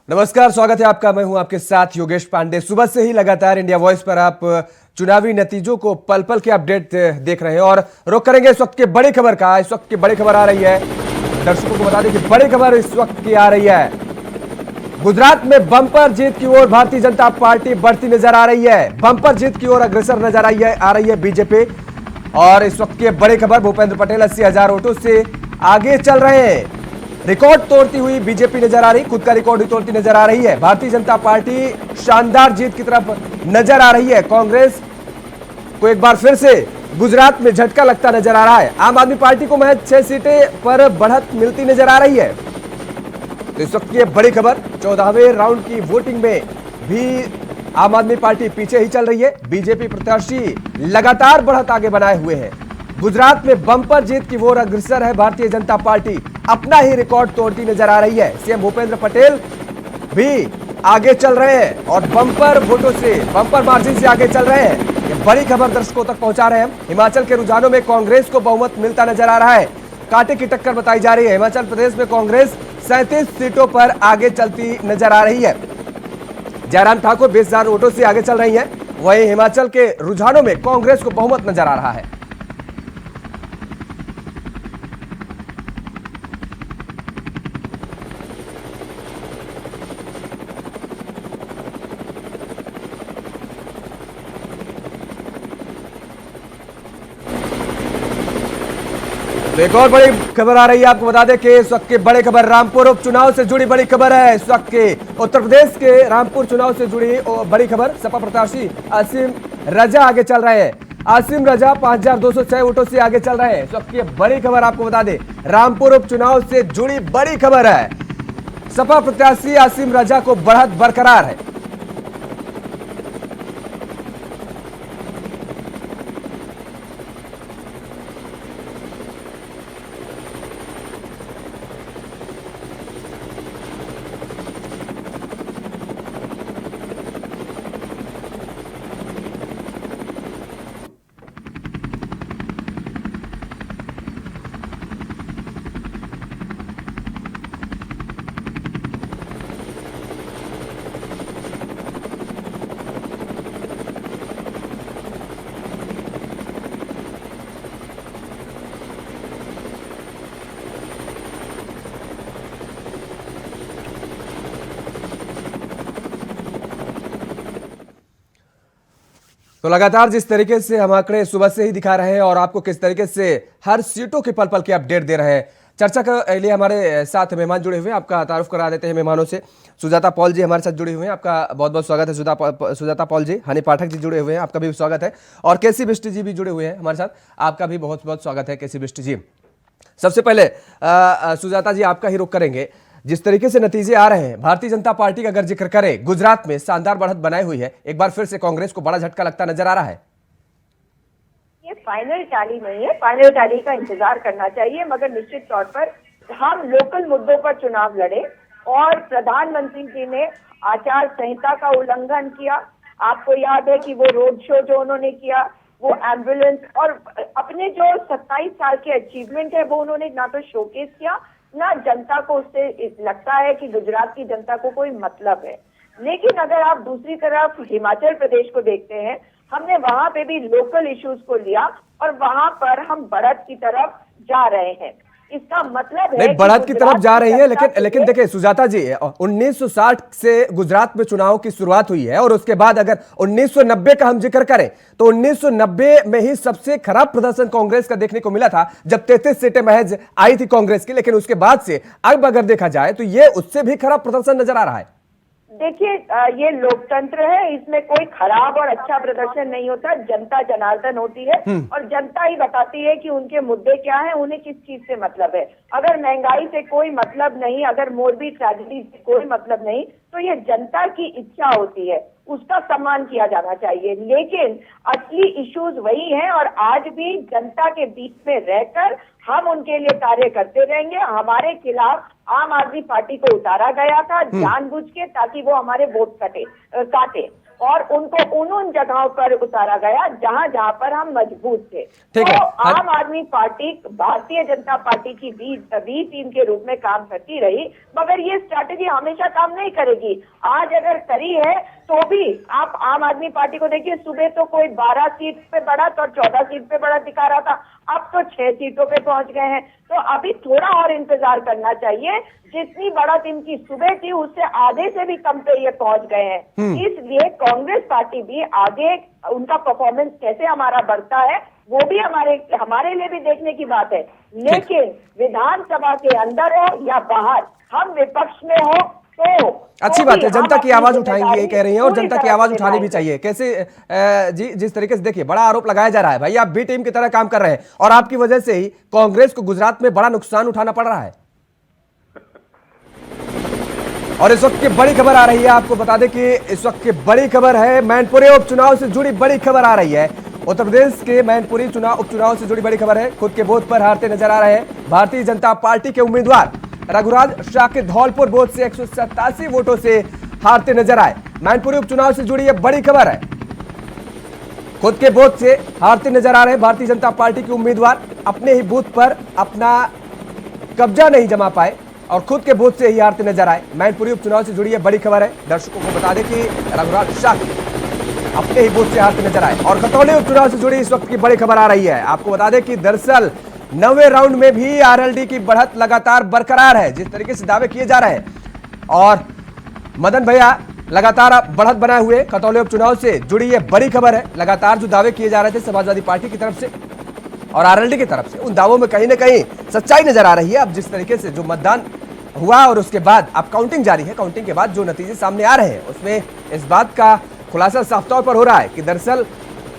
नमस्कार, स्वागत है आपका। मैं हूं आपके साथ योगेश पांडे। सुबह से ही लगातार इंडिया वॉइस पर आप चुनावी नतीजों को पल पल के अपडेट देख रहे हैं और रुख करेंगे इस वक्त की बड़ी खबर का। इस वक्त की बड़ी खबर आ रही है, दर्शकों को बता दें कि बड़ी खबर इस वक्त की आ रही है। गुजरात में बम्पर जीत की ओर भारतीय जनता पार्टी बढ़ती नजर आ रही है। बम्पर जीत की ओर अग्रसर नजर आ रही है बीजेपी। और इस वक्त की बड़ी खबर, भूपेंद्र पटेल 80,000 वोटों से आगे चल रहे हैं। रिकॉर्ड तोड़ती हुई बीजेपी नजर आ रही, खुद का रिकॉर्ड ही तोड़ती नजर आ रही है। भारतीय जनता पार्टी शानदार जीत की तरफ नजर आ रही है। कांग्रेस को एक बार फिर से गुजरात में झटका लगता नजर आ रहा है। आम आदमी पार्टी को महज 6 सीटें पर बढ़त मिलती नजर आ रही है। तो इस वक्त की बड़ी खबर, 14वें राउंड की वोटिंग में भी आम आदमी पार्टी पीछे ही चल रही है। बीजेपी प्रत्याशी लगातार बढ़त आगे बनाए हुए हैं। गुजरात में बम्पर जीत की ओर अग्रसर है भारतीय जनता पार्टी, अपना ही रिकॉर्ड तोड़ती नजर आ रही है। सीएम भूपेंद्र पटेल भी आगे चल रहे हैं और बम्पर वोटों से, बम्पर मार्जिन से आगे चल रहे हैं। ये बड़ी खबर दर्शकों तक पहुंचा रहे हैं। हिमाचल के रुझानों में कांग्रेस को बहुमत मिलता नजर आ रहा है। कांटे की टक्कर बताई जा रही है। हिमाचल प्रदेश में कांग्रेस 37 सीटों पर आगे चलती नजर आ रही है। जयराम ठाकुर 20,000 वोटों से आगे चल रही है। वहीं हिमाचल के रुझानों में कांग्रेस को बहुमत नजर आ रहा है। एक और बड़ी खबर आ रही है, आपको बता दें कि इस वक्त की बड़ी खबर रामपुर उपचुनाव से जुड़ी बड़ी खबर है। इस वक्त के उत्तर प्रदेश के रामपुर चुनाव से जुड़ी बड़ी खबर। सपा प्रत्याशी आसिम रजा आगे चल रहे हैं। आसिम रजा 5,206 वोटों से आगे चल रहे हैं। इस वक्त की बड़ी खबर आपको बता दें, रामपुर उपचुनाव से जुड़ी बड़ी खबर है। सपा प्रत्याशी आसिम रजा को बढ़त बरकरार है। तो लगातार जिस तरीके से हम आंकड़े सुबह से ही दिखा रहे हैं और आपको किस तरीके से हर सीटों के पल पल की अपडेट दे रहे हैं। चर्चा के लिए हमारे साथ मेहमान जुड़े हुए हैं, आपका तारुफ करा देते हैं मेहमानों से। सुजाता पॉल जी हमारे साथ जुड़े हुए हैं, आपका बहुत बहुत स्वागत है। सुजाता पॉल जी। हनी पाठक जी जुड़े हुए हैं, आपका भी स्वागत है। और केसी बिष्ट जी भी जुड़े हुए हैं हमारे साथ, आपका भी बहुत बहुत स्वागत है केसी बिष्ट जी। सबसे पहले सुजाता जी आपका ही रुख करेंगे। जिस तरीके से नतीजे आ रहे हैं, भारतीय जनता पार्टी का अगर जिक्र करें, गुजरात में शानदार बढ़त बनाई हुई है। एक बार फिर से कांग्रेस को बड़ा झटका लगता नजर आ रहा है। ये फाइनल टैली नहीं है, फाइनल टैली का इंतजार करना चाहिए, मगर निश्चित तौर पर हम लोकल मुद्दों पर चुनाव लड़े और प्रधानमंत्री जी ने आचार संहिता का उल्लंघन किया। आपको याद है कि वो रोड शो जो उन्होंने किया, वो एम्बुलेंस और अपने जो 27 साल के अचीवमेंट है वो उन्होंने ना तो शोकेस किया, ना जनता को उससे लगता है कि गुजरात की जनता को कोई मतलब है। लेकिन अगर आप दूसरी तरफ हिमाचल प्रदेश को देखते हैं, हमने वहां पे भी लोकल इश्यूज को लिया और वहां पर हम बढ़त की तरफ जा रहे हैं। इसका मतलब है नहीं, बढ़त की तरफ जा रही है, लेकिन देखिए सुजाता जी, 1960 से गुजरात में चुनाव की शुरुआत हुई है और उसके बाद अगर 1990 का हम जिक्र करें तो 1990 में ही सबसे खराब प्रदर्शन कांग्रेस का देखने को मिला था, जब 33 सीटें महज आई थी कांग्रेस की। लेकिन उसके बाद से अब अगर देखा जाए तो ये उससे भी खराब प्रदर्शन नजर आ रहा है। देखिए, ये लोकतंत्र है, इसमें कोई खराब और अच्छा प्रदर्शन नहीं होता। जनता जनार्दन होती है और जनता ही बताती है कि उनके मुद्दे क्या हैं, उन्हें किस चीज से मतलब है। अगर महंगाई से कोई मतलब नहीं, अगर मोरबी ट्रेजेडी से कोई मतलब नहीं, तो ये जनता की इच्छा होती है, उसका सम्मान किया जाना चाहिए। लेकिन असली इश्यूज वही हैं और आज भी जनता के बीच में रहकर हम उनके लिए कार्य करते रहेंगे। हमारे खिलाफ आम आदमी पार्टी को उतारा गया था जानबूझ के, ताकि वो हमारे वोट काटे। और उनको उन जगहों पर उतारा गया जहां जहां पर हम मजबूत थे। ठीक है। तो आम आदमी पार्टी भारतीय जनता पार्टी की बी टीम के रूप में काम करती रही, मगर ये स्ट्रैटेजी हमेशा काम नहीं करेगी। आज अगर करी है तो भी आप आम आदमी पार्टी को देखिए, सुबह तो कोई 12 सीट पे बढ़ा तो 14 सीट पे बढ़ा दिखा रहा था, अब तो 6 सीटों पे पहुंच गए हैं। तो अभी थोड़ा और इंतजार करना चाहिए। जितनी बढ़त इनकी सुबह थी उससे आधे से भी कम पे ये पहुंच गए हैं। इसलिए कांग्रेस पार्टी भी आगे उनका परफॉर्मेंस कैसे हमारा बढ़ता है वो भी हमारे लिए भी देखने की बात है। लेकिन विधानसभा के अंदर हो या बाहर, हम विपक्ष में हो तो अच्छी बात है, जनता की आवाज उठाएंगे ये कह रही हैं, और जनता की आवाज उठानी भी चाहिए। कैसे जी, जिस तरीके से देखिए बड़ा आरोप लगाया जा रहा है, भाई आप बी टीम की तरह काम कर रहे हैं और आपकी वजह से ही कांग्रेस को गुजरात में बड़ा नुकसान उठाना पड़ रहा है। और इस वक्त की बड़ी खबर आ रही है, आपको बता दें कि इस वक्त की बड़ी खबर है, मैनपुरी उपचुनाव से जुड़ी बड़ी खबर आ रही है। उत्तर प्रदेश के मैनपुरी उपचुनाव से जुड़ी बड़ी खबर है। खुद के बूथ पर हारते नजर आ रहे हैं भारतीय जनता पार्टी के उम्मीदवार रघुराज शाह के धौलपुर बूथ से 187 वोटों से हारते नजर आए। मैनपुरी उपचुनाव से जुड़ी यह बड़ी खबर है। खुद के बूथ से हारते नजर आ रहे हैं भारतीय जनता पार्टी के उम्मीदवार, अपने ही बूथ पर अपना कब्जा नहीं जमा पाए और खुद के बूथ से ही हारते नजर आए। मैनपुरी उपचुनाव से जुड़ी यह बड़ी खबर है। दर्शकों को बता दें कि रघुराज शाह अपने ही बूथ से हारते नजर आए। और खतौली उपचुनाव से जुड़ी इस वक्त की बड़ी खबर आ रही है। आपको बता दें कि दरअसल 9वें राउंड में भी आरएलडी की बढ़त लगातार बरकरार है, जिस तरीके से दावे किए जा रहे हैं। और मदन भैया लगातार बढ़त बनाए हुए खतौली उपचुनाव से जुड़ी यह बड़ी खबर है। लगातार जो दावे किए जा रहे थे समाजवादी पार्टी की तरफ से और आरएलडी की तरफ से, उन दावों में कहीं ना कहीं सच्चाई नजर आ रही है। अब जिस तरीके से जो मतदान हुआ और उसके बाद अब काउंटिंग जारी है, काउंटिंग के बाद जो नतीजे सामने आ रहे हैं उसमें इस बात का खुलासा साफ तौर पर हो रहा है कि दरअसल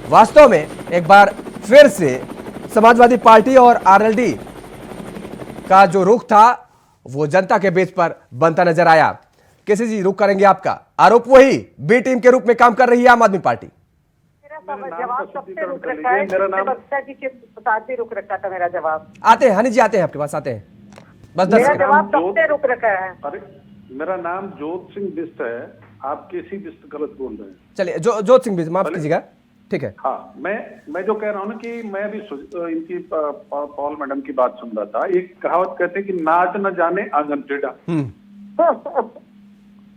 वास्तव में एक बार फिर से समाजवादी पार्टी और आरएलडी का जो रुख था वो जनता के बेस पर बनता नजर आया। कैसे जी रुख करेंगे आपका? आरोप वही बी टीम के रूप में काम कर रही है आम आदमी पार्टी। जवाब सबसे रुक रखा है, बक्सा जी के साथ भी रुक रखा था मेरा जवाब। आते हैं हनी जी, आते हैं आपके पास, आते हैं बस 10 मेरा सेकंड। जवाब सबसे रुक रखा है। अरे मेरा नाम जोत सिंह बिष्ट है, आप केसी बिष्ट गलत बोल रहे हैं। चलिए जोत सिंह बिष्ट, माफ कीजिएगा, ठीक है। हाँ, मैं जो कह रहा हूँ ना कि मैं अभी इनकी पॉल मैडम की बात सुन रहा था। एक कहावत कहते हैं कि नाच न जाने आंगन टेढ़ा।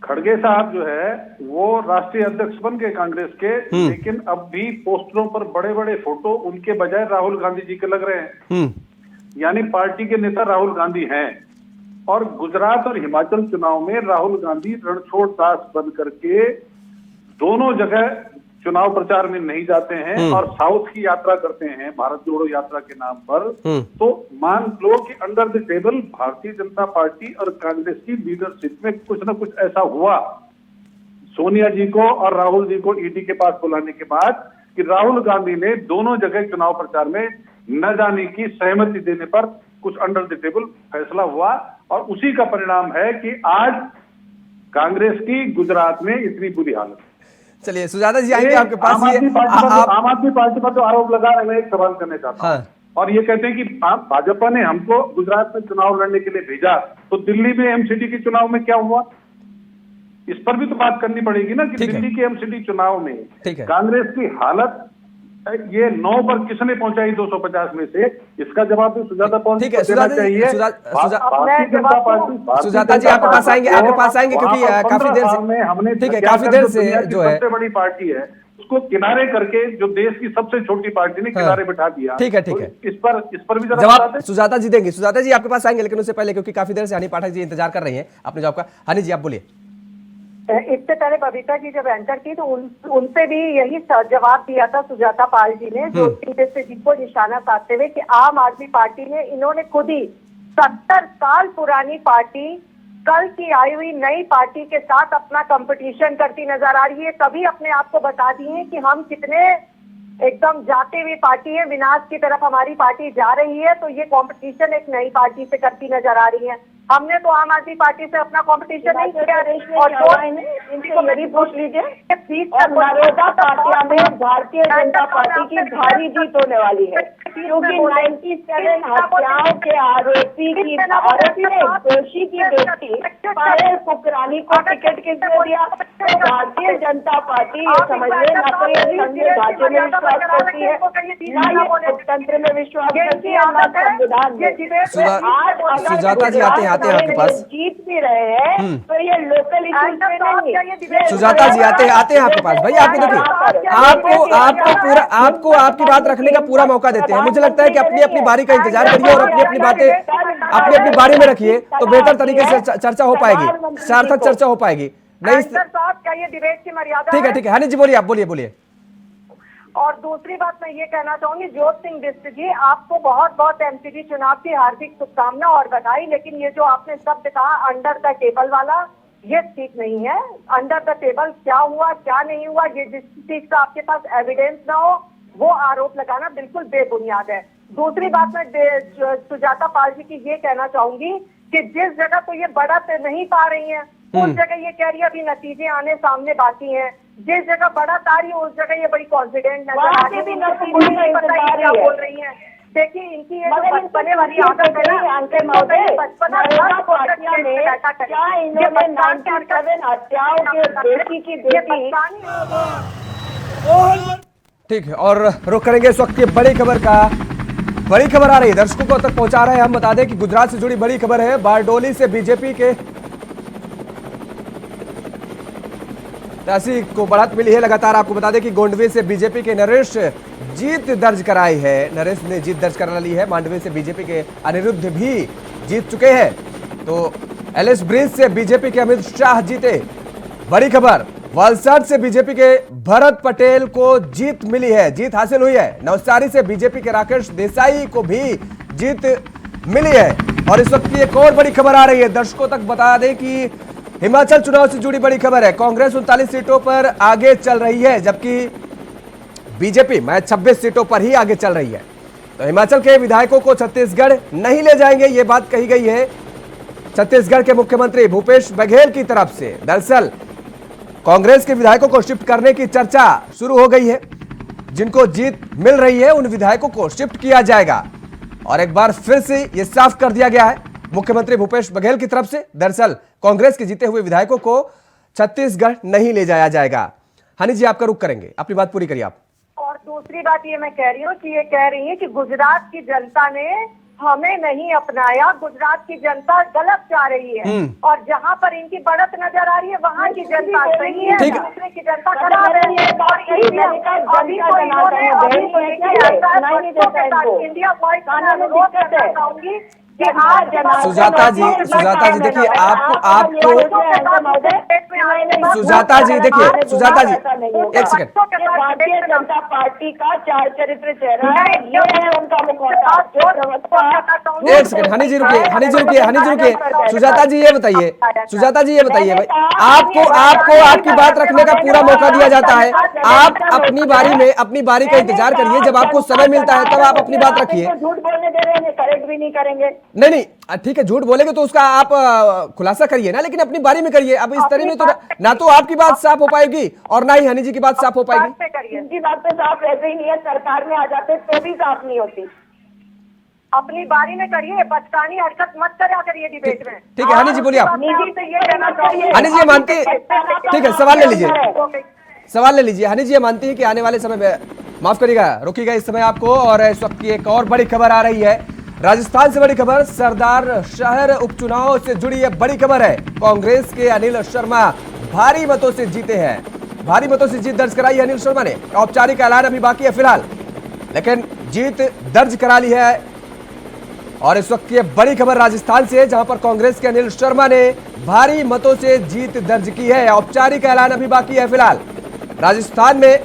खड़गे साहब जो है वो राष्ट्रीय अध्यक्ष बन गए कांग्रेस के, लेकिन अब भी पोस्टरों पर बड़े बड़े फोटो उनके बजाय राहुल गांधी जी के लग रहे हैं। यानी पार्टी के नेता राहुल गांधी हैं। और गुजरात और हिमाचल चुनाव में राहुल गांधी रणछोड़ दास बन करके दोनों जगह चुनाव प्रचार में नहीं जाते हैं और साउथ की यात्रा करते हैं भारत जोड़ो यात्रा के नाम पर। तो मान लो कि under the table Bharatiya Janata party और कांग्रेस की लीडरशिप में कुछ ना कुछ ऐसा हुआ सोनिया जी को और राहुल जी को ईडी के पास बुलाने के बाद कि राहुल गांधी ने दोनों जगह चुनाव प्रचार में न जाने की सहमति देने पर कुछ अंडर द टेबल फैसला हुआ। और उसी का परिणाम है कि आज कांग्रेस की गुजरात में इतनी बुरी हालत। चलिए सुजाता जी आएंगे आपके पास। आम आदमी पार्टी पर जो आरोप लगा रहे हैं, मैं एक सवाल करने चाहता हूँ। और ये कहते हैं कि भाजपा ने हमको गुजरात में चुनाव लड़ने के लिए भेजा, तो दिल्ली में एमसीडी के चुनाव में क्या हुआ, इस पर भी तो बात करनी पड़ेगी ना कि दिल्ली के एमसीडी चुनाव में कांग्रेस की हालत ये 9 पर किसने पहुंचाई 250 में से, इसका जवाब भी सुजाता पॉल को देना चाहिए। सुजाता जी आपके पास आएंगे क्योंकि काफी देर से हमने, ठीक है, काफी देर से जो है सबसे बड़ी पार्टी है उसको किनारे करके जो देश की सबसे छोटी पार्टी ने किनारे बिठा दिया। ठीक है, इस पर भी जवाब सुजाता जी देंगे। सुजाता जी आपके पास आएंगे, लेकिन उससे पहले क्योंकि काफी देर से हनी पाठक जी इंतजार कर रही है अपने जवाब का। हनी जी आप बोलिए। इससे पहले बबीता जी जब एंटर की तो उनसे भी यही जवाब दिया था सुजाता पाल जी ने, जो से जिनको निशाना साधते हुए कि आम आदमी पार्टी ने, इन्होंने खुद ही 70 साल पुरानी पार्टी कल की आई हुई नई पार्टी के साथ अपना कंपटीशन करती नजर आ रही है। तभी अपने आप को बता दिए हैं कि हम कितने एकदम जाते हुए पार्टी है, विनाश की तरफ हमारी पार्टी जा रही है। तो ये कंपटीशन एक नई पार्टी से करती नजर आ रही है। हमने तो आम आदमी पार्टी से अपना कंपटीशन नहीं किया। और इनको मेरी पूछ लीजिए, नरोदा पार्टियां में भारतीय जनता पार्टी की भारी जीत होने वाली है। क्योंकि 97 हत्याओं के आरोपी की दोषी की बेटी पायल कुकरानी को टिकट किसने दिया? तो भारतीय जनता पार्टी ये समझ ले, ना तो ये संघीय ढांचे में विश्वास करती है, ना ये लोकतंत्र में विश्वास करती है, ना संविधान में। सुजाता जी आते हैं आपके पास। जीत भी रहे हैं तो ये लोकल इश्यूज पे नहीं। सुजाता जी आते हैं आपके पास। भाई आपको देखिए, आपको आपकी बात रखने का पूरा मौका देते हैं। मुझे लगता है कि अपनी अपनी बारी का इंतजार करिए और अपनी अपनी बातें अपनी अपनी बारी में रखिए, तो बेहतर तरीके से चर्चा हो पाएगी, सार्थक चर्चा हो पाएगी। नहीं क्या ये डिबेट की मर्यादा? ठीक है। हाँ जी बोलिए, आप बोलिए। और दूसरी बात मैं ये कहना चाहूंगी, ज्योत सिंह बिष्ट जी, आपको बहुत बहुत एमसीडी चुनाव की हार्दिक शुभकामना और बधाई। लेकिन ये जो आपने शब्द कहा अंडर द टेबल वाला, ये ठीक नहीं है। अंडर द टेबल क्या हुआ क्या नहीं हुआ, ये जिस चीज का आपके पास एविडेंस ना हो वो आरोप लगाना बिल्कुल बेबुनियाद है। दूसरी बात मैं सुजाता पाल जी की ये कहना चाहूंगी कि जिस जगह तो ये बढ़त नहीं पा रही है उस जगह ये कह रही है अभी नतीजे आने सामने बाकी हैं। जिस जगह बढ़त आ रही है उस जगह ये बड़ी कॉन्फिडेंट नजर आ रही है, क्या बोल रही है। देखिए इनकी ये जो बचपने वाली आदत है ना, बचपना क्या इन्होंने 97 हत्याओं के बेटी की बेटी। ठीक है, और रुक करेंगे इस वक्त की बड़ी खबर का। बड़ी खबर आ रही है, दर्शकों तक पहुंचा रहे हैं। हम बता दें कि गुजरात से जुड़ी बड़ी खबर है। बारडोली से बीजेपी के प्रत्याशी को बढ़त मिली है लगातार। आपको बता दें कि गोंडवे से बीजेपी के नरेश जीत दर्ज कराई है। नरेश ने जीत दर्ज करा ली है। मांडवे से बीजेपी के अनिरुद्ध भी जीत चुके हैं। तो एलिस ब्रिज से बीजेपी के अमित शाह जीते। बड़ी खबर, वलसाड से बीजेपी के भरत पटेल को जीत मिली है, जीत हासिल हुई है। नवसारी से बीजेपी के राकेश देसाई को भी जीत मिली है। और इस वक्त की एक और बड़ी खबर आ रही है, दर्शकों तक बता दें कि हिमाचल चुनाव से जुड़ी बड़ी खबर है। कांग्रेस 39 सीटों पर आगे चल रही है, जबकि बीजेपी महज 26 सीटों पर ही आगे चल रही है। तो हिमाचल के विधायकों को छत्तीसगढ़ नहीं ले जाएंगे, ये बात कही गई है छत्तीसगढ़ के मुख्यमंत्री भूपेश बघेल की तरफ से। दरअसल कांग्रेस के विधायकों को शिफ्ट करने की चर्चा शुरू हो गई है। जिनको जीत मिल रही है उन विधायकों को शिफ्ट किया जाएगा। और एक बार फिर से यह साफ कर दिया गया है मुख्यमंत्री भूपेश बघेल की तरफ से। दरअसल कांग्रेस के जीते हुए विधायकों को छत्तीसगढ़ नहीं ले जाया जाएगा। हनी जी आपका रुख करेंगे, अपनी बात पूरी करिए आप। और दूसरी बात ये मैं कह रही हूँ कि ये कह रही है कि गुजरात की जनता ने हमें नहीं अपनाया, गुजरात की जनता गलत जा रही है। और जहाँ पर इनकी बढ़त नजर आ रही है वहाँ की जनता सही है, दूसरे की जनता खराब है। इंडिया वॉइस का अनुरोध करना चाहूंगी कि आज सुजाता जी देखिए, आपको सुजाता जी एक सेकंड। भारतीय जनता पार्टी का चार चरित्र चेहरा है, ये है उनका मुखौटा। एक सेकंड, हनी जी रुकिए। सुजाता जी ये बताइए भाई, आपको आपकी बात रखने का पूरा मौका दिया जाता है। आप अपनी बारी का इंतजार करिए, जब आपको समय मिलता है तब आप अपनी बात रखिए। झूठ बोलने दे रहे हैं, करेक्ट भी नहीं करेंगे। नहीं ठीक है, झूठ बोलेंगे तो उसका आप खुलासा करिए ना, लेकिन अपनी बारी में करिए। अब इस तरह में तो ना तो आपकी बात साफ हो पाएगी और ना ही हनी जी की बात साफ हो पाएगी। इनकी बात तो साफ रहते ही नहीं है, सरकार में आ जाते तो भी साफ नहीं होती। अपनी बारी में करिए, बचकानी हरकत मत करा करिए डिबेट में। ठीक है हनी जी बोलिए आप। हनी जी मानती, ठीक है सवाल ले लीजिए। हनी जी ये मानती है कि आने वाले समय में, माफ करिएगा रोकिएगा इस समय आपको। और इस वक्त की एक और बड़ी खबर आ रही है, राजस्थान से बड़ी खबर। सरदार शहर उपचुनाव से जुड़ी यह बड़ी खबर है। कांग्रेस के अनिल शर्मा भारी मतों से जीते हैं, भारी मतों से जीत दर्ज कराई है अनिल शर्मा ने। औपचारिक ऐलान अभी बाकी है फिलहाल, लेकिन जीत दर्ज करा ली है। और इस वक्त की बड़ी खबर राजस्थान से, जहां पर कांग्रेस के अनिल शर्मा ने भारी मतों से जीत दर्ज की है। औपचारिक ऐलान अभी बाकी है फिलहाल। राजस्थान में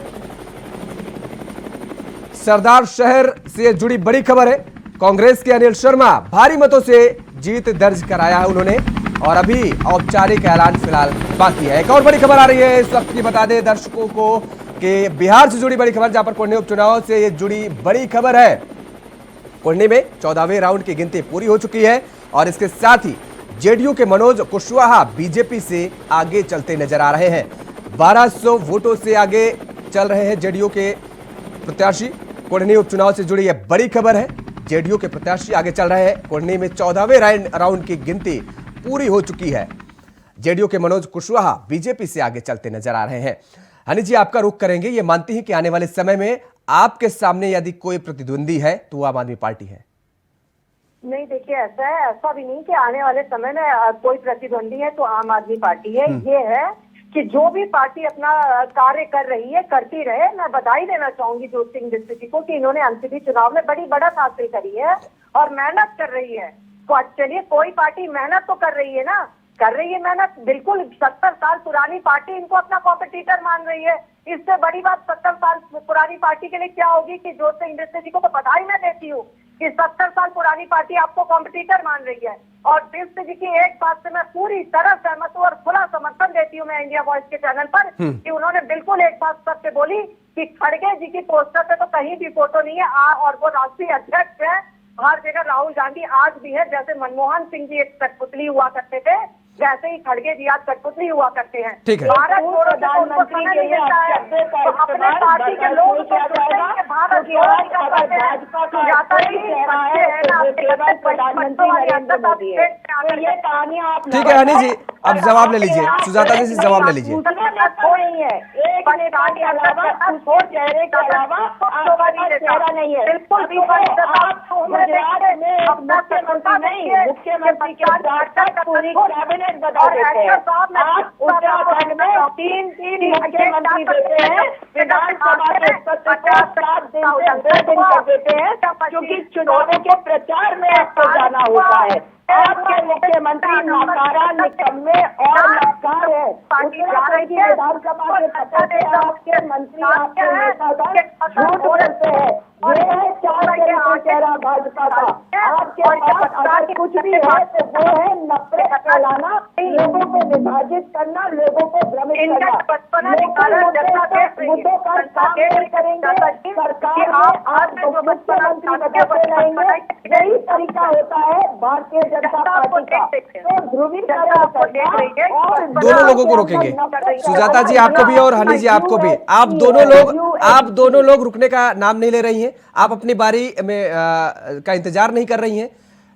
सरदार शहर से जुड़ी बड़ी खबर है। कांग्रेस के अनिल शर्मा भारी मतों से जीत दर्ज कराया है उन्होंने, और अभी औपचारिक ऐलान फिलहाल बाकी है। एक और बड़ी खबर आ रही है इस वक्त की, बता दें दर्शकों को कि बिहार से जुड़ी बड़ी खबर, जहां पर कोढ़नी उपचुनाव से ये जुड़ी बड़ी खबर है। कोढ़नी में 14वें राउंड की गिनती पूरी हो चुकी है और इसके साथ ही जेडीयू के मनोज कुशवाहा बीजेपी से आगे चलते नजर आ रहे हैं। 1200 वोटों से आगे चल रहे हैं जेडीयू के प्रत्याशी कोढ़नी उपचुनाव से जुड़ी यह बड़ी खबर है। जेडीयू के प्रत्याशी आगे चल रहे हैं। कोढ़नी में 14वें राउंड की गिनती पूरी हो चुकी है। जेडीयू के मनोज कुशवाहा बीजेपी से आगे चलते नजर आ रहे हैं। हनी जी, आपका रुख करेंगे। ये मानती हैं कि आने वाले समय में आपके सामने यदि कोई प्रतिद्वंदी है तो वो आम आदमी पार्टी है? नहीं, देखिए ऐसा है, ऐसा भी नहीं कि आने वाले समय में कोई प्रतिद्वंदी है तो आम आदमी पार्टी है। ये है कि जो भी पार्टी अपना कार्य कर रही है करती रहे। मैं बधाई देना चाहूंगी ज्योत सिंह बिष्ट जी को कि इन्होंने एमसीडी चुनाव में बड़ी बढ़त हासिल करी है और मेहनत कर रही है। तो चलिए, कोई पार्टी मेहनत तो कर रही है ना, कर रही है मेहनत। बिल्कुल 70 साल पुरानी पार्टी इनको अपना कॉम्पिटिटर मान रही है। इससे बड़ी बात 70 साल पुरानी पार्टी के लिए क्या होगी कि ज्योत सिंह बिष्ट जी को तो बधाई मैं देती हूँ कि 70 साल पुरानी पार्टी आपको कॉम्पिटिटर मान रही है। और बिष्ट जी की एक बात से मैं पूरी तरह सहमत हूँ और खुला समर्थन देती हूँ मैं इंडिया वॉइस के चैनल पर कि उन्होंने बिल्कुल एक बात सत्य बोली कि खड़गे जी की पोस्टर पे तो कहीं भी फोटो नहीं है और वो राष्ट्रीय अध्यक्ष है। हर जगह राहुल गांधी आज भी है। जैसे मनमोहन सिंह जी एक कठपुतली हुआ करते थे, वैसे ही खड़गे जी आज कठपुतली हुआ करते हैं। ठीक है। भारत प्रधानमंत्री के लिए तो अपने पार्टी के लोग तो भारत ठीक है हनी जी, अब जवाब ले लीजिए। सुजाता जी से जवाब ले लीजिए। एक नेता के अलावा कुछ चेहरे के अलावा चेहरा नहीं है। बिल्कुल भी गुजरात में मुख्यमंत्री नहीं, मुख्यमंत्री के साथ पूरी कैबिनेट बदल देते हैं। आप उत्तराखंड में तीन मुख्यमंत्री देते हैं, विधानसभा के 7 दिन से 2 दिन कर देते हैं क्योंकि चुनावों के प्रचार में आपको जाना होता है। आपके मुख्यमंत्री नाकारा, निकम्मे और नकार है। उत्तराखंड की विधानसभा के पता से आपके मंत्री, आपके नेता का झूठ बोलते हैं। ये है 4 चेहरा भाजपा का। आपके पास अगर कुछ भी है तो वो है नफरत फैलाना, लोगों को विभाजित करना, लोगों को भ्रमित करना। मुद्दों का काम नहीं करेंगे, सरकार आप मुख्यमंत्री बदलते रहेंगे। यही तरीका होता है भारतीय जनता पार्टी का। तो ध्रुवीकरण करना और दोनों लोगों को रोकेंगे। सुजाता जी आपको भी और हनी जी आपको भी। आप दोनों लोग रुकने का नाम नहीं ले रही हैं। आप अपनी बारी में का इंतजार नहीं कर रही हैं।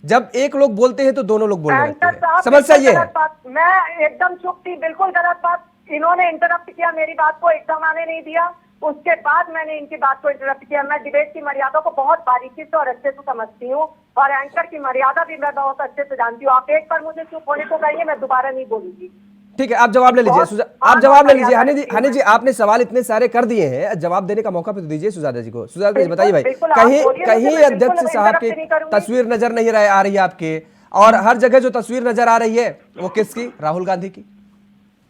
जब एक लोग बोलते हैं तो दोनों लोग बोलने लगते हैं। समस्या ये है। मैं एकदम चुप थी, बिल्कुल गलत बात। इन्होंने इंटरप्ट किया, मेरी बात को एकदम आने नहीं दिया। उसके बाद मैंने इनकी बात को इंटरप्ट किया। मैं डिबेट की मर्यादा को बहुत बारीकी से और अच्छे से समझती हूँ और एंकर की मर्यादा भी मैं बहुत अच्छे से जानती हूँ। आप एक बार मुझे चुप होने को कहिए, मैं दोबारा नहीं बोलूंगी। ठीक है, आप जवाब ले लीजिए। आप जवाब ले लीजिए। हनी जी आपने सवाल इतने सारे कर दिए हैं, जवाब देने का मौका भी तो दीजिए सुजाता जी को। सुजाता जी बताइए भाई, कहीं अध्यक्ष साहब की तस्वीर नजर नहीं आ रही है आपके, और हर जगह जो तस्वीर नजर आ रही है वो किसकी? राहुल गांधी की।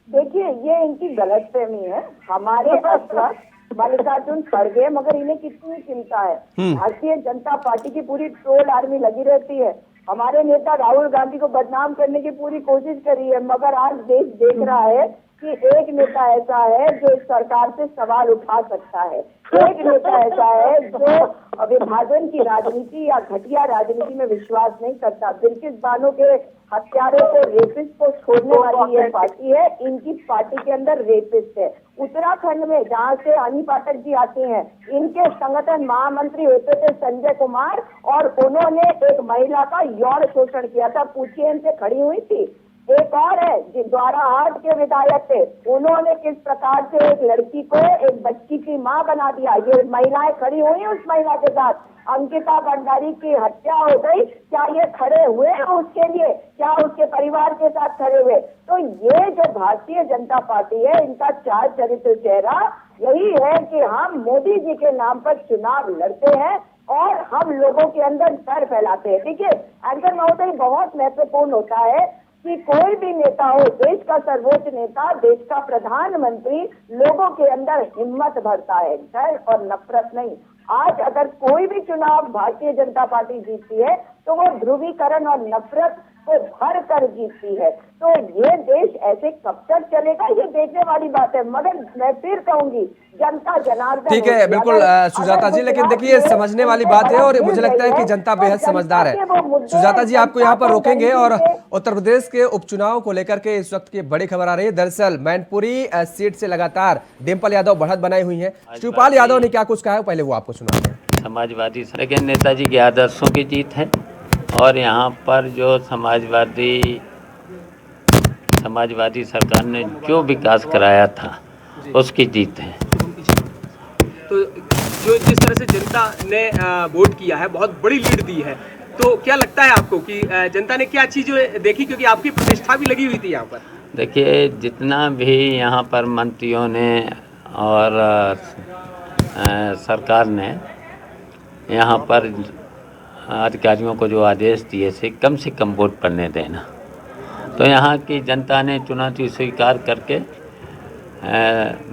देखिए, ये इनकी गलतफहमी है। हमारे पास मल्लिकार्जुन खड़गे, मगर इन्हें कितनी चिंता है। भारतीय जनता पार्टी की पूरी ट्रोल आर्मी लगी रहती है। हमारे नेता राहुल गांधी को बदनाम करने की पूरी कोशिश करी है, मगर आज देश देख रहा है कि एक नेता ऐसा है जो इस सरकार से सवाल उठा सकता है। एक नेता ऐसा है जो विभाजन की राजनीति या घटिया राजनीति में विश्वास नहीं करता। बिल्किस बानो के हत्यारों को, रेपिस्ट को छोड़ने वाली ये पार्टी है। इनकी पार्टी के अंदर रेपिस्ट है। उत्तराखंड में जहाँ से अनी पाठक जी आती हैं, इनके संगठन महामंत्री होते थे संजय कुमार, और उन्होंने एक महिला का यौन शोषण किया था। पूछिए, इनसे खड़ी हुई थी। एक और है जो द्वाराहाट के विधायक थे, उन्होंने किस प्रकार से एक लड़की को एक बच्ची की मां बना दिया। ये महिलाएं खड़ी हुई उस महिला के साथ। अंकिता भंडारी की हत्या हो गई, क्या ये खड़े हुए उसके लिए? क्या उसके परिवार के साथ खड़े हुए? तो ये जो भारतीय जनता पार्टी है, इनका 4 चरित्र चेहरा यही है कि हम मोदी जी के नाम पर चुनाव लड़ते हैं और हम लोगों के अंदर डर फैलाते हैं। देखिए एंकर महोदय, बहुत महत्वपूर्ण होता है कि कोई भी नेता हो, देश का सर्वोच्च नेता, देश का प्रधानमंत्री, लोगों के अंदर हिम्मत भरता है, डर और नफरत नहीं। आज अगर कोई भी चुनाव भारतीय जनता पार्टी जीतती है तो वो ध्रुवीकरण और नफरत को भर कर जीतती है। तो ये देश ऐसे कब तक चलेगा, ये देखने वाली बात है। मगर मैं फिर कहूंगी, जनता जनार्दन। ठीक है, बिल्कुल सुजाता जी, लेकिन देखिए समझने वाली बात है और मुझे लगता है कि जनता बेहद समझदार है। सुजाता जी आपको यहाँ पर रोकेंगे और उत्तर प्रदेश के उपचुनाव को लेकर के इस वक्त की बड़ी खबर आ रही है। दरअसल मैनपुरी सीट से लगातार डिम्पल यादव बढ़त बनाई हुई है। शिवपाल यादव ने क्या कुछ कहा है, पहले वो आपको सुनाते हैं। समाजवादी, लेकिन नेताजी के आदर्शों की जीत है। और यहाँ पर जो समाजवादी सरकार ने जो विकास कराया था उसकी जीत है। तो जो जिस तरह से जनता ने वोट किया है, बहुत बड़ी लीड दी है, तो क्या लगता है आपको कि जनता ने क्या चीज़ें देखी, क्योंकि आपकी प्रतिष्ठा भी लगी हुई थी यहाँ पर? देखिए, जितना भी यहाँ पर मंत्रियों ने और सरकार ने यहाँ पर अधिकारियों को जो आदेश दिए से कम वोट पड़ने देना, तो यहाँ की जनता ने चुनौती स्वीकार करके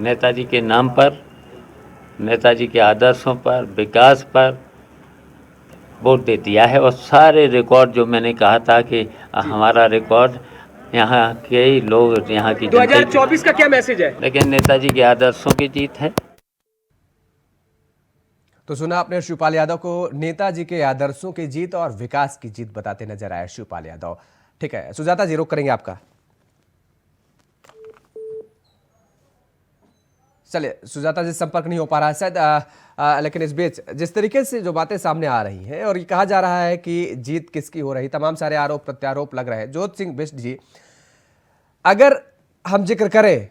नेताजी के नाम पर, नेताजी के आदर्शों पर, विकास पर वोट दे दिया है। और सारे रिकॉर्ड जो मैंने कहा था कि हमारा रिकॉर्ड, यहाँ के लोग, यहाँ की 2024 का क्या मैसेज है? लेकिन नेताजी के आदर्शों की जीत है। तो सुना आपने शिवपाल यादव को नेताजी के आदर्शों की जीत और विकास की जीत बताते नजर आए शिवपाल यादव। ठीक है सुजाता जी, रुक करेंगे आपका। चलिए, सुजाता जी संपर्क नहीं हो पा रहा है शायद, लेकिन इस बीच जिस तरीके से जो बातें सामने आ रही हैं और ये कहा जा रहा है कि जीत किसकी हो रही, तमाम सारे आरोप प्रत्यारोप लग रहे हैं। ज्योत सिंह बिष्ट जी, अगर हम जिक्र करें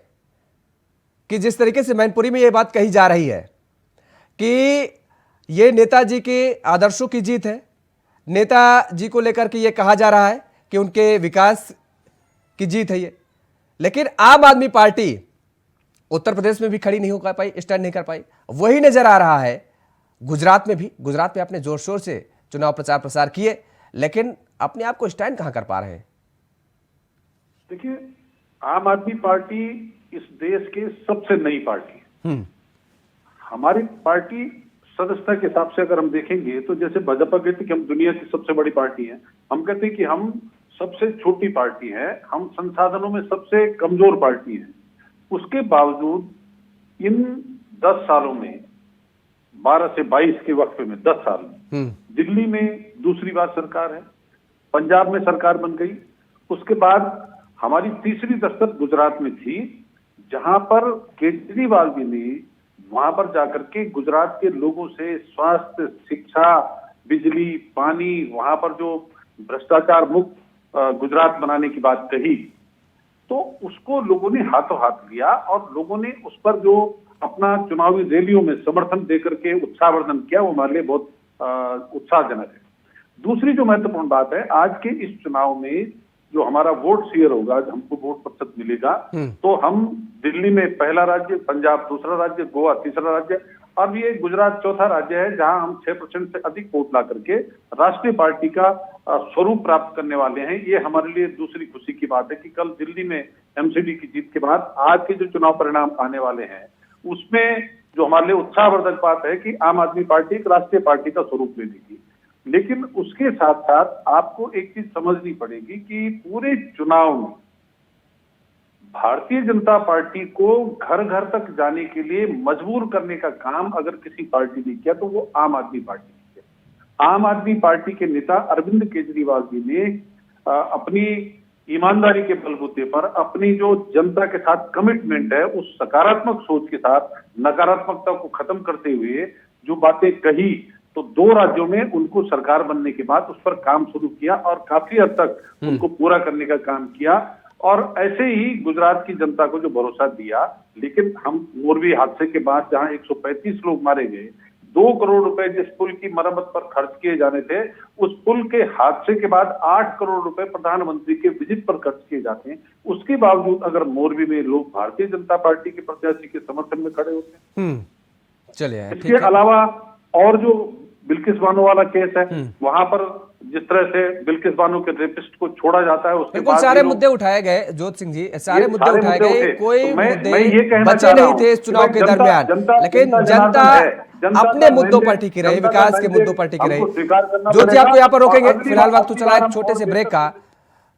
कि जिस तरीके से मैनपुरी में ये बात कही जा रही है कि ये नेताजी के आदर्शों की जीत है, नेताजी को लेकर के ये कहा जा रहा है कि उनके विकास की जीत है ये, लेकिन आम आदमी पार्टी उत्तर प्रदेश में भी खड़ी नहीं हो पाई, स्टैंड नहीं कर पाई। वही नजर आ रहा है गुजरात में भी। गुजरात में आपने जोर शोर से चुनाव प्रचार प्रसार किए, लेकिन अपने आप को स्टैंड कहां कर पा रहे हैं? देखिए, आम आदमी पार्टी इस देश की सबसे नई पार्टी है। हमारी पार्टी सदस्यता के हिसाब से अगर हम देखेंगे तो जैसे भाजपा कहती है कि हम दुनिया की सबसे बड़ी पार्टी है, हम कहते हैं कि हम सबसे छोटी पार्टी है, हम संसाधनों में सबसे कमजोर पार्टी है। उसके बावजूद इन 10 सालों में, 12 से 22 के वक्त में, 10 साल में दिल्ली में दूसरी बार सरकार है, पंजाब में सरकार बन गई। उसके बाद हमारी तीसरी दस्तक गुजरात में थी, जहां पर केजरीवाल जी ने वहां पर जाकर के गुजरात के लोगों से स्वास्थ्य, शिक्षा, बिजली, पानी, वहां पर जो भ्रष्टाचार मुक्त गुजरात बनाने की बात कही, तो उसको लोगों ने हाथों हाथ लिया और लोगों ने उस पर जो अपना चुनावी रैलियों में समर्थन देकर के उत्साहवर्धन किया, वो हमारे लिए बहुत उत्साहजनक है। दूसरी जो महत्वपूर्ण बात है, आज के इस चुनाव में जो हमारा वोट शेयर होगा, हमको वोट प्रतिशत मिलेगा, तो हम दिल्ली में पहला राज्य, पंजाब दूसरा राज्य, गोवा तीसरा राज्य, अब ये गुजरात चौथा राज्य है जहां हम 6% से अधिक वोट ला करके राष्ट्रीय पार्टी का स्वरूप प्राप्त करने वाले हैं। ये हमारे लिए दूसरी खुशी की बात है कि कल दिल्ली में एमसीडी की जीत के बाद आज के जो चुनाव परिणाम आने वाले हैं, उसमें जो हमारे लिए उत्साहवर्धक बात है कि आम आदमी पार्टी एक राष्ट्रीय पार्टी का स्वरूप ले लेगी। लेकिन उसके साथ साथ आपको एक चीज समझनी पड़ेगी कि पूरे चुनाव में भारतीय जनता पार्टी को घर घर तक जाने के लिए मजबूर करने का काम अगर किसी पार्टी ने किया तो वो आम आदमी पार्टी ने किया। आम आदमी पार्टी के नेता अरविंद केजरीवाल जी ने अपनी ईमानदारी के बलबूते पर, अपनी जो जनता के साथ कमिटमेंट है, उस सकारात्मक सोच के साथ नकारात्मकता को खत्म करते हुए जो बातें कही, तो 2 राज्यों में उनको सरकार बनने के बाद उस पर काम शुरू किया और काफी हद तक उनको पूरा करने का काम किया। और ऐसे ही गुजरात की जनता को जो भरोसा दिया, लेकिन हम मोरबी हादसे के बाद जहां 135 लोग मारे गए, 2 करोड़ रुपए जिस पुल की मरम्मत पर खर्च किए जाने थे, उस पुल के हादसे के बाद 8 करोड़ रुपए प्रधानमंत्री के विजिट पर खर्च किए जाते हैं। उसके बावजूद अगर मोरबी में लोग भारतीय जनता पार्टी के प्रत्याशी के समर्थन में खड़े होते हैं। चलिए, इसके अलावा और जो बिल्किस बानो वाला केस है, वहां पर जिस तरह से बिल्किस बानो के रेपिस्ट को छोड़ा जाता है, उसके बाद सारे मुद्दे उठाए गए। ज्योत सिंह जी, सारे मुद्दे उठाए गए, कोई मुद्दे बचे नहीं थे इस चुनाव के दरमियान, लेकिन जनता अपने मुद्दों पर टिकी रही, विकास के मुद्दों पर टिकी रही। ज्योत जी, आपको यहाँ पर रोकेंगे, फिलहाल वक्त तो चला एक छोटे से ब्रेक का,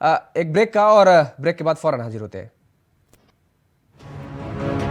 और ब्रेक के बाद फौरन हाजिर होते हैं।